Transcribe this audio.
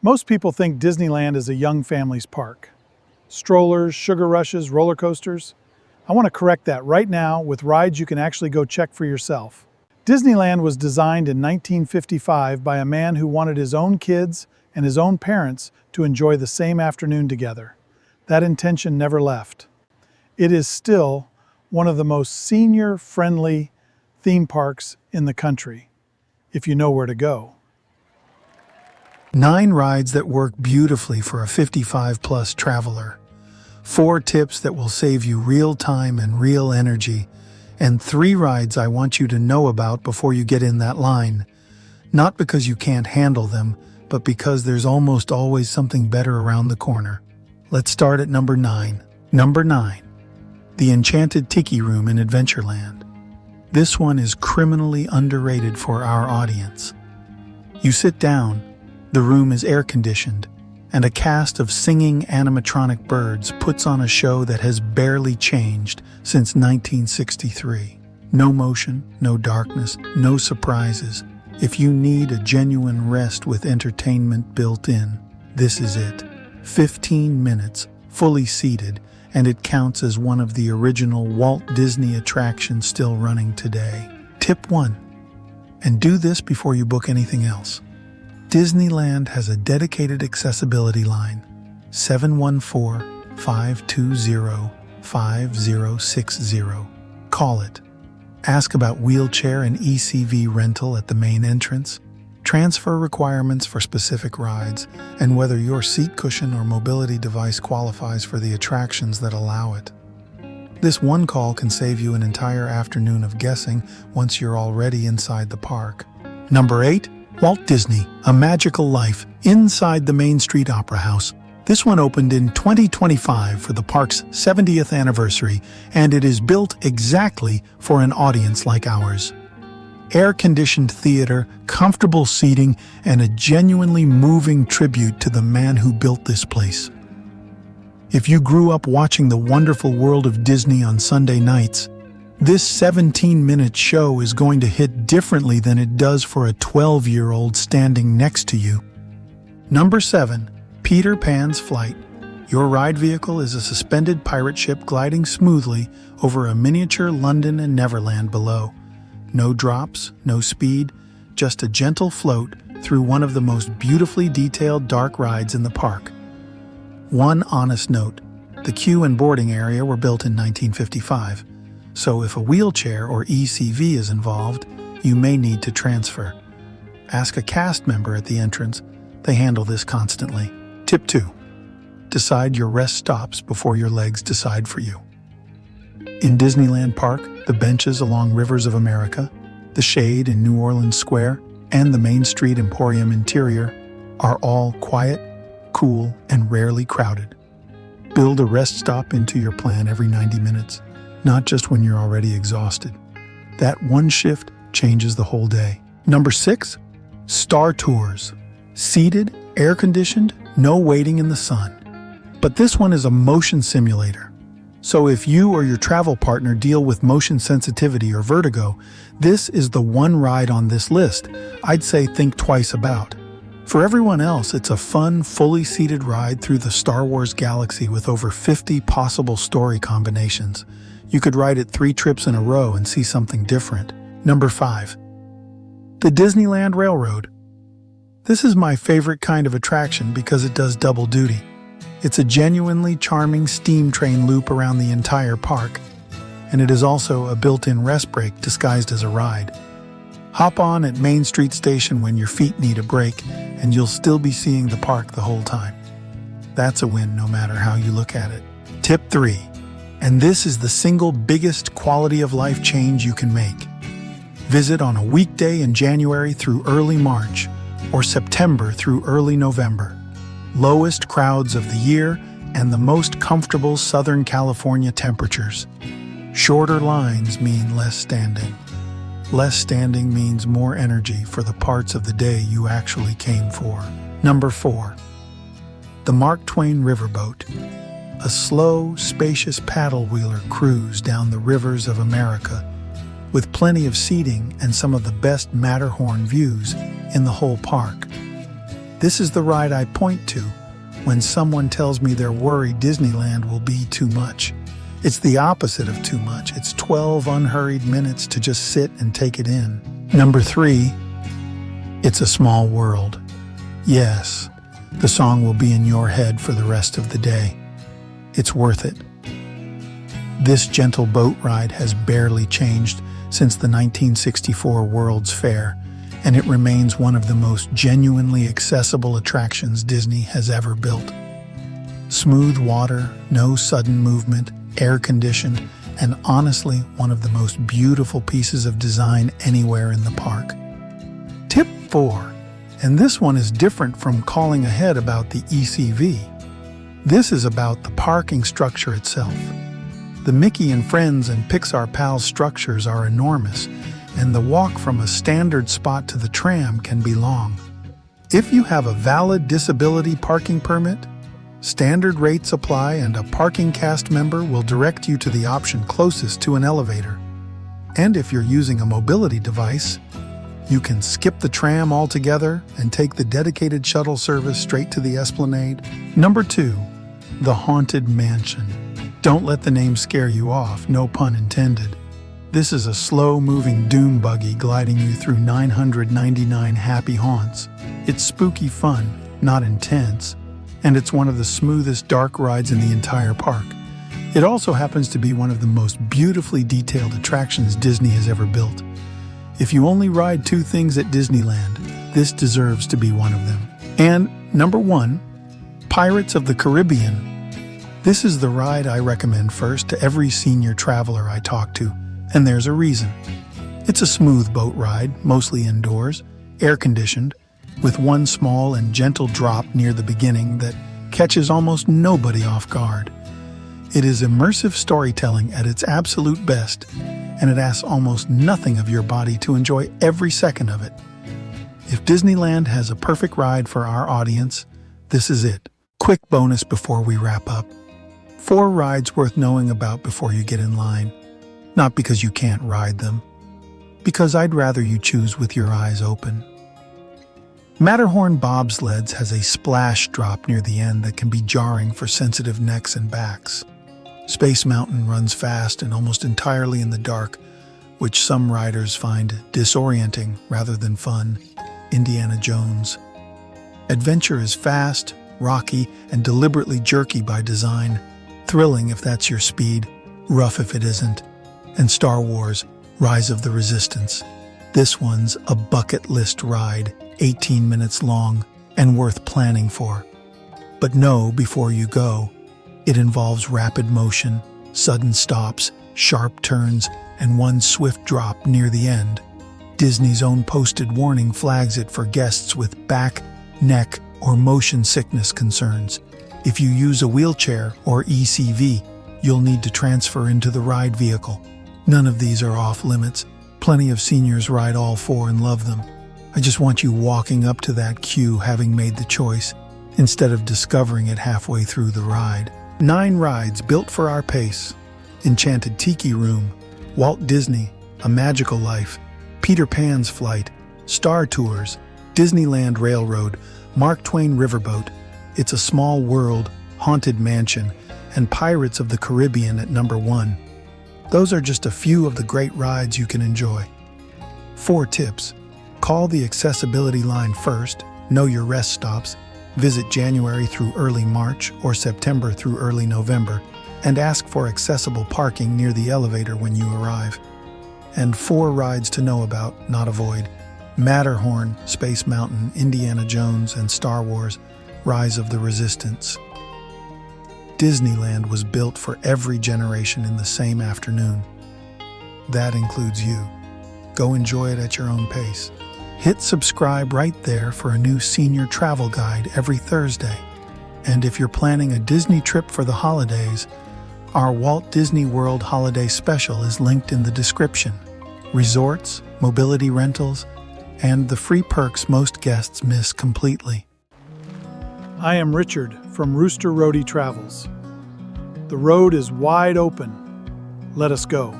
Most people think Disneyland is a young family's park. Strollers, sugar rushes, roller coasters. I want to correct that right now with rides you can actually go check for yourself. Disneyland was designed in 1955 by a man who wanted his own kids and his own parents to enjoy the same afternoon together. That intention never left. It is still one of the most senior-friendly theme parks in the country, if you know where to go. 9 rides that work beautifully for a 55-plus traveler. 4 tips that will save you real time and real energy. And 3 rides I want you to know about before you get in that line. Not because you can't handle them, but because there's almost always something better around the corner. Let's start at number 9. Number 9. The Enchanted Tiki Room in Adventureland. This one is criminally underrated for our audience. You sit down, the room is air-conditioned, and a cast of singing animatronic birds puts on a show that has barely changed since 1963. No motion, no darkness, no surprises. If you need a genuine rest with entertainment built in, this is it. 15 minutes, fully seated, and it counts as one of the original Walt Disney attractions still running today. Tip 1. And do this before you book anything else. Disneyland has a dedicated accessibility line, 714-520-5060. Call it. Ask about wheelchair and ECV rental at the main entrance, transfer requirements for specific rides, and whether your seat cushion or mobility device qualifies for the attractions that allow it. This one call can save you an entire afternoon of guessing once you're already inside the park. Number 8. Walt Disney, A Magical Life, inside the Main Street Opera House. This one opened in 2025 for the park's 70th anniversary, and it is built exactly for an audience like ours. Air-conditioned theater, comfortable seating, and a genuinely moving tribute to the man who built this place. If you grew up watching The Wonderful World of Disney on Sunday nights, this 17-minute show is going to hit differently than it does for a 12-year-old standing next to you. Number 7. Peter Pan's Flight. Your ride vehicle is a suspended pirate ship gliding smoothly over a miniature London and Neverland below. No drops, no speed, just a gentle float through one of the most beautifully detailed dark rides in the park. One honest note, the queue and boarding area were built in 1955. So if a wheelchair or ECV is involved, you may need to transfer. Ask a cast member at the entrance. They handle this constantly. Tip 2. Decide your rest stops before your legs decide for you. In Disneyland Park, the benches along Rivers of America, the shade in New Orleans Square, and the Main Street Emporium interior are all quiet, cool, and rarely crowded. Build a rest stop into your plan every 90 minutes. Not just when you're already exhausted. That one shift changes the whole day. Number 6. Star Tours. Seated, air-conditioned, no waiting in the sun. But this one is a motion simulator. So if you or your travel partner deal with motion sensitivity or vertigo, this is the one ride on this list I'd say think twice about. For everyone else, it's a fun, fully seated ride through the Star Wars galaxy with over 50 possible story combinations. You could ride it 3 trips in a row and see something different. Number 5. The Disneyland Railroad. This is my favorite kind of attraction because it does double duty. It's a genuinely charming steam train loop around the entire park, and it is also a built-in rest break disguised as a ride. Hop on at Main Street Station when your feet need a break, and you'll still be seeing the park the whole time. That's a win no matter how you look at it. Tip 3. And this is the single biggest quality of life change you can make. Visit on a weekday in January through early March, or September through early November. Lowest crowds of the year and the most comfortable Southern California temperatures. Shorter lines mean less standing. Less standing means more energy for the parts of the day you actually came for. Number 4. The Mark Twain Riverboat. A slow, spacious paddle-wheeler cruise down the rivers of America, with plenty of seating and some of the best Matterhorn views in the whole park. This is the ride I point to when someone tells me they're worried Disneyland will be too much. It's the opposite of too much. It's 12 unhurried minutes to just sit and take it in. Number 3, it's a small world. Yes, the song will be in your head for the rest of the day. It's worth it. This gentle boat ride has barely changed since the 1964 World's Fair, and it remains one of the most genuinely accessible attractions Disney has ever built. Smooth water, no sudden movement, air-conditioned, and honestly one of the most beautiful pieces of design anywhere in the park. Tip 4, and this one is different from calling ahead about the ECV. This is about the parking structure itself. The Mickey and Friends and Pixar Pals structures are enormous, and the walk from a standard spot to the tram can be long. If you have a valid disability parking permit, standard rates apply and a parking cast member will direct you to the option closest to an elevator. And if you're using a mobility device, you can skip the tram altogether and take the dedicated shuttle service straight to the Esplanade. Number 2, the Haunted Mansion. Don't let the name scare you off, no pun intended. This is a slow-moving doom buggy gliding you through 999 happy haunts. It's spooky fun, not intense, and it's one of the smoothest dark rides in the entire park. It also happens to be one of the most beautifully detailed attractions Disney has ever built. If you only ride 2 things at Disneyland, this deserves to be one of them. And number 1, Pirates of the Caribbean. This is the ride I recommend first to every senior traveler I talk to, and there's a reason. It's a smooth boat ride, mostly indoors, air-conditioned, with one small and gentle drop near the beginning that catches almost nobody off guard. It is immersive storytelling at its absolute best, and it asks almost nothing of your body to enjoy every second of it. If Disneyland has a perfect ride for our audience, this is it. Quick bonus before we wrap up. 4 rides worth knowing about before you get in line. Not because you can't ride them, because I'd rather you choose with your eyes open. Matterhorn bobsleds has a splash drop near the end that can be jarring for sensitive necks and backs. Space Mountain runs fast and almost entirely in the dark, which some riders find disorienting rather than fun. Indiana Jones. Adventure is fast, rocky, and deliberately jerky by design. Thrilling if that's your speed, rough if it isn't. And Star Wars, Rise of the Resistance. This one's a bucket list ride, 18 minutes long, and worth planning for. But know before you go, it involves rapid motion, sudden stops, sharp turns, and one swift drop near the end. Disney's own posted warning flags it for guests with back, neck, or motion sickness concerns. If you use a wheelchair or ECV, you'll need to transfer into the ride vehicle. None of these are off limits. Plenty of seniors ride all 4 and love them. I just want you walking up to that queue having made the choice, instead of discovering it halfway through the ride. 9 rides built for our pace. Enchanted Tiki Room, Walt Disney, A Magical Life, Peter Pan's Flight, Star Tours, Disneyland Railroad, Mark Twain Riverboat, It's a Small World, Haunted Mansion, and Pirates of the Caribbean at number 1. Those are just a few of the great rides you can enjoy. 4 tips. Call the accessibility line first, know your rest stops, visit January through early March or September through early November, and ask for accessible parking near the elevator when you arrive. And 4 rides to know about, not avoid. Matterhorn, Space Mountain, Indiana Jones, and Star Wars, Rise of the Resistance. Disneyland was built for every generation in the same afternoon. That includes you. Go enjoy it at your own pace. Hit subscribe right there for a new senior travel guide every Thursday. And if you're planning a Disney trip for the holidays, our Walt Disney World Holiday Special is linked in the description. Resorts, mobility rentals, and the free perks most guests miss completely. I am Richard from Rooster Roadie Travels. The road is wide open. Let us go.